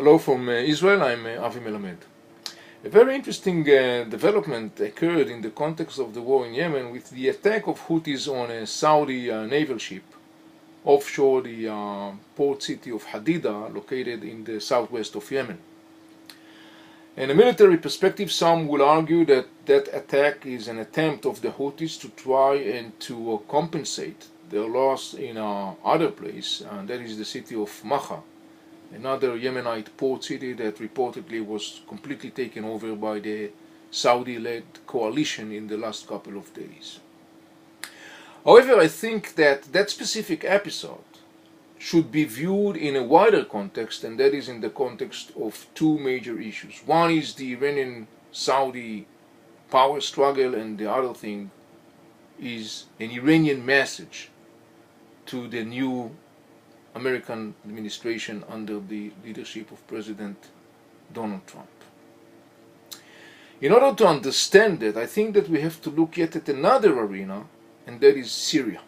Hello from Israel, I'm Avi Melamed. A very interesting development occurred in the context of the war in Yemen with the attack of Houthis on a Saudi naval ship offshore the port city of Hadida, located in the southwest of Yemen. In a military perspective, some will argue that that attack is an attempt of the Houthis to try and to compensate their loss in other place, and that is the city of Maha, another Yemenite port city that reportedly was completely taken over by the Saudi-led coalition in the last couple of days. However, I think that that specific episode should be viewed in a wider context, and that is in the context of two major issues. One is the Iranian-Saudi power struggle, and the other thing is an Iranian message to the new American administration under the leadership of President Donald Trump. In order to understand that, I think that we have to look yet at another arena, and that is Syria.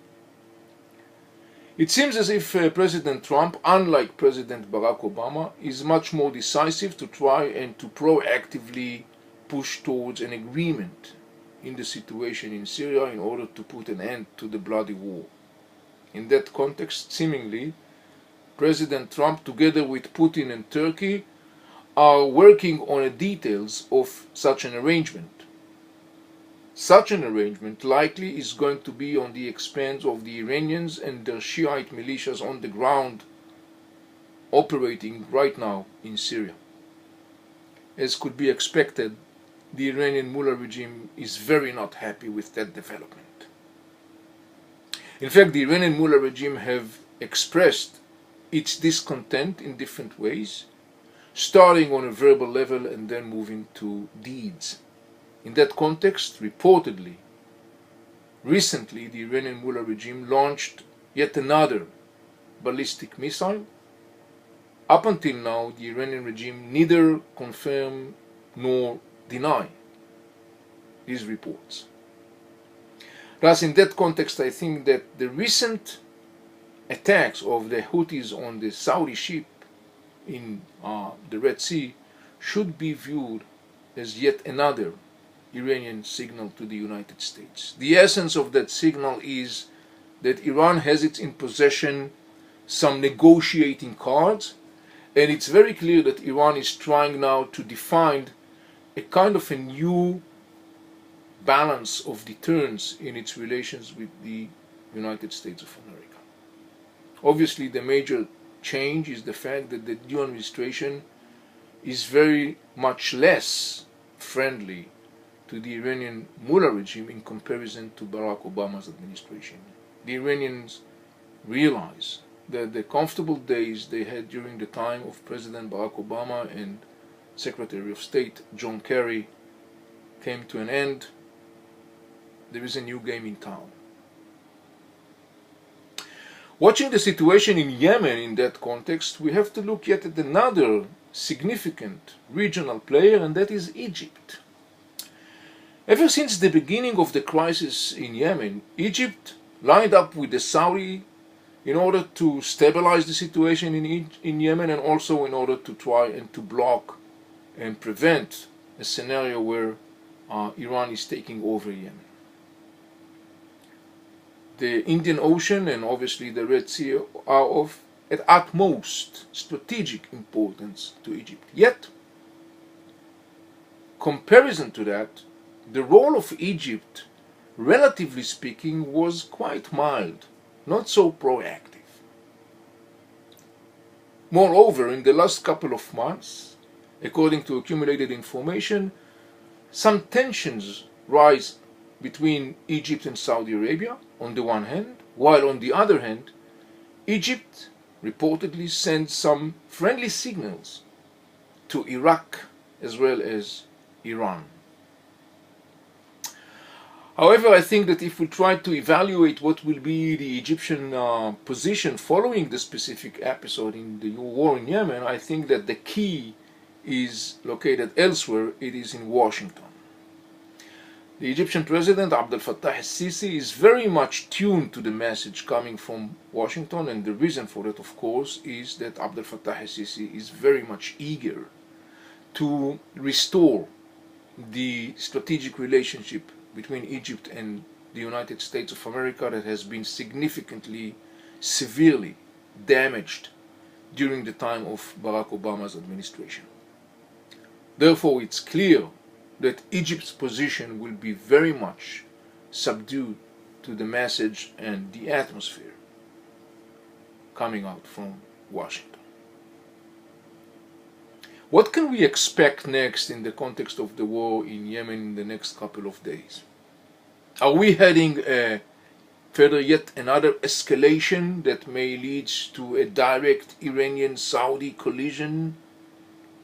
It seems as if President Trump, unlike President Barack Obama, is much more decisive to try and to proactively push towards an agreement in the situation in Syria in order to put an end to the bloody war. In that context, seemingly, President Trump, together with Putin and Turkey, are working on the details of such an arrangement. Such an arrangement likely is going to be on the expense of the Iranians and their Shiite militias on the ground operating right now in Syria. As could be expected, the Iranian mullah regime is very not happy with that development. In fact, the Iranian mullah regime have expressed its discontent in different ways, starting on a verbal level and then moving to deeds. In that context, reportedly, recently the Iranian mullah regime launched yet another ballistic missile. Up until now, the Iranian regime neither confirm nor deny these reports. Thus, in that context, I think that the recent attacks of the Houthis on the Saudi ship in the Red Sea should be viewed as yet another Iranian signal to the United States. The essence of that signal is that Iran has in possession some negotiating cards, and it's very clear that Iran is trying now to define a kind of a new balance of deterrence in its relations with the United States of America. Obviously, the major change is the fact that the new administration is very much less friendly to the Iranian mullah regime in comparison to Barack Obama's administration. The Iranians realize that the comfortable days they had during the time of President Barack Obama and Secretary of State John Kerry came to an end. There is a new game in town. Watching the situation in Yemen in that context, we have to look yet at another significant regional player, and that is Egypt. Ever since the beginning of the crisis in Yemen, Egypt lined up with the Saudi in order to stabilize the situation in Yemen, and also in order to try and to block and prevent a scenario where Iran is taking over Yemen. The Indian Ocean and obviously the Red Sea are of at utmost strategic importance to Egypt. Yet, comparison to that, the role of Egypt, relatively speaking, was quite mild, not so proactive. Moreover, in the last couple of months, according to accumulated information, some tensions rise between Egypt and Saudi Arabia on the one hand, while on the other hand, Egypt reportedly sends some friendly signals to Iraq as well as Iran. However, I think that if we try to evaluate what will be the Egyptian position following the specific episode in the war in Yemen, I think that the key is located elsewhere. It is in Washington. The Egyptian President Abdel Fattah al-Sisi is very much tuned to the message coming from Washington, and the reason for that, of course, is that Abdel Fattah al-Sisi is very much eager to restore the strategic relationship between Egypt and the United States of America that has been significantly, severely damaged during the time of Barack Obama's administration. Therefore, it's clear that Egypt's position will be very much subdued to the message and the atmosphere coming out from Washington. What can we expect next in the context of the war in Yemen in the next couple of days? Are we heading further yet another escalation that may lead to a direct Iranian-Saudi collision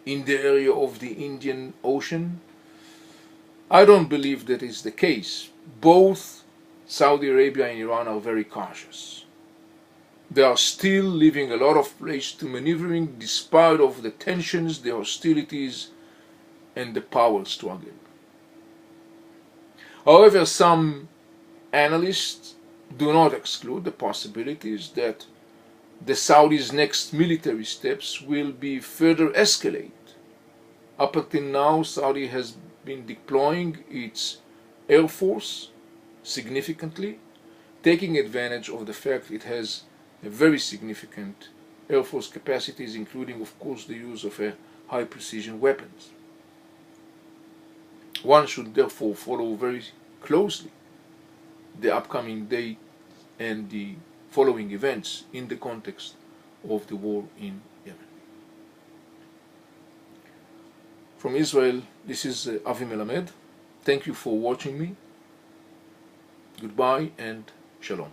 in the area of the Indian Ocean? I don't believe that is the case. Both Saudi Arabia and Iran are very cautious. They are still leaving a lot of place to maneuvering despite of the tensions, the hostilities, and the power struggle. However, some analysts do not exclude the possibilities that the Saudis' next military steps will be further escalate. Up until now, Saudi has been deploying its air force significantly, taking advantage of the fact it has a very significant air force capacities, including, of course, the use of high precision weapons. One should therefore follow very closely the upcoming day and the following events in the context of the war in Yemen. From Israel, this is Avi Melamed. Thank you for watching me. Goodbye and shalom.